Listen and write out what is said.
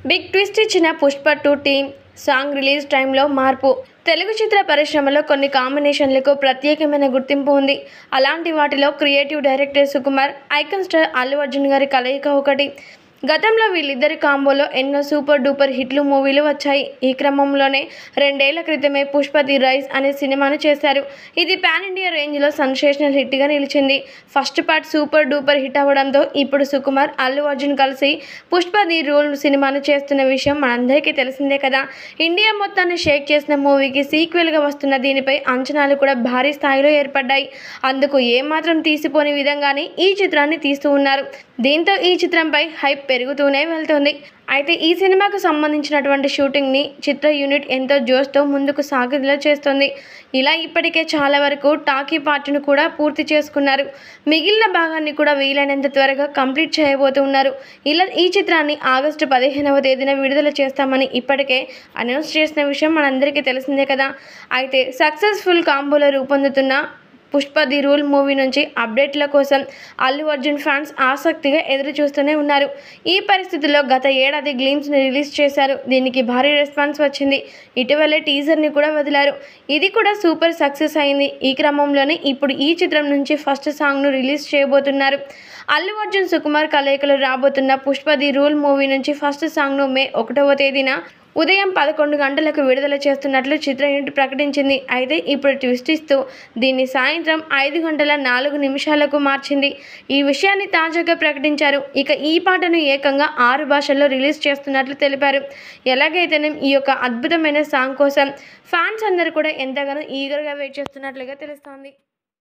Big twist ఇచ్చిన Pushpa 2 team song release టైంలో మార్పు. తెలుగు చిత్ర పరిశ్రమలో కొన్ని కాంబినేషన్లకు ప్రత్యేకమైన గుర్తింపు ఉంది. అలాంటి వాటిలో creative director Sukumar, icon star Allu Arjun గారి కలయిక ఒకటి. గతంలో వీళ్ళిద్దరి కాంబోలో ఎన్నో సూపర్ డూపర్ హిట్లు మూవీలు వచ్చాయి. ఈ క్రమంలోనే 2 ఏళ్ల క్రితమే పుష్ప ది రైజ్ అనే సినిమాను చేశారు. ఇది పాన్ ఇండియా రేంజ్లో సెన్సేషనల్ హిట్గా నిలిచింది. First part super duper hit అవ్వడంతో ఇప్పుడు సుకుమార్, అల్లు అర్జున్ కలిసి పుష్ప ది రూల్ సినిమాను చేస్తున్న విషయం మనందరికీ తెలిసిందే కదా. ఇండియా మొత్తాన్ని షేక్ చేసిన మూవీకి సీక్వెల్గా వస్తున్న దీనిపై అంచనాలు కూడా భారీ స్థాయిలో ఏర్పడ్డాయి. అందుకు ఏమాత్రం తీసిపోని విధంగానే ఈ చిత్రాన్ని తీస్తూ ఉన్నారు. దీంతో ఈ చిత్రంపై హైప్ పెరుగుతూనే వెళ్తుంది. అయితే ఈ సినిమాకు సంబంధించినటువంటి షూటింగ్ని చిత్ర యూనిట్ ఎంతో జోష్తో ముందుకు సాగేలా చేస్తుంది. ఇలా ఇప్పటికే చాలా వరకు టాకీ పార్ట్ను కూడా పూర్తి చేసుకున్నారు. మిగిలిన భాగాన్ని కూడా వీలైనంత త్వరగా కంప్లీట్ చేయబోతున్నారు. ఇలా ఈ చిత్రాన్ని ఆగస్టు 15వ తేదీన విడుదల చేస్తామని ఇప్పటికే అనౌన్స్ చేసిన విషయం మనందరికీ తెలిసిందే కదా. అయితే సక్సెస్ఫుల్ కాంబోలో రూపొందుతున్న పుష్ప ది రూల్ మూవీ నుంచి అప్డేట్ల కోసం అల్లు అర్జున్ ఫ్యాన్స్ ఆసక్తిగా ఎదురు చూస్తూనే ఉన్నారు. ఈ పరిస్థితుల్లో గత ఏడాది గ్లిమ్స్ని రిలీజ్ చేశారు. దీనికి భారీ రెస్పాన్స్ వచ్చింది. ఇటీవలే టీజర్ని కూడా వదిలారు. ఇది కూడా సూపర్ సక్సెస్ అయింది. ఈ క్రమంలోనే ఇప్పుడు ఈ చిత్రం నుంచి ఫస్ట్ సాంగ్ను రిలీజ్ చేయబోతున్నారు. అల్లు అర్జున్, సుకుమార్ కలయికలో రాబోతున్న పుష్ప ది రూల్ మూవీ నుంచి ఫస్ట్ సాంగ్ను మే 1వ తేదీన ఉదయం 11 గంటలకు విడుదల చేస్తున్నట్లు చిత్ర యూనిట్ ప్రకటించింది. అయితే ఇప్పుడు ట్విస్ట్ ఇస్తూ దీన్ని సాయంత్రం 5 గంటల 4 నిమిషాలకు మార్చింది. ఈ విషయాన్ని తాజాగా ప్రకటించారు. ఇక ఈ పాటను ఏకంగా 6 భాషల్లో రిలీజ్ చేస్తున్నట్లు తెలిపారు. ఎలాగైతేనే ఈ యొక్క అద్భుతమైన సాంగ్ కోసం ఫ్యాన్స్ అందరూ కూడా ఎంతగానో ఈగర్గా వెయిట్ చేస్తున్నట్లుగా తెలుస్తోంది.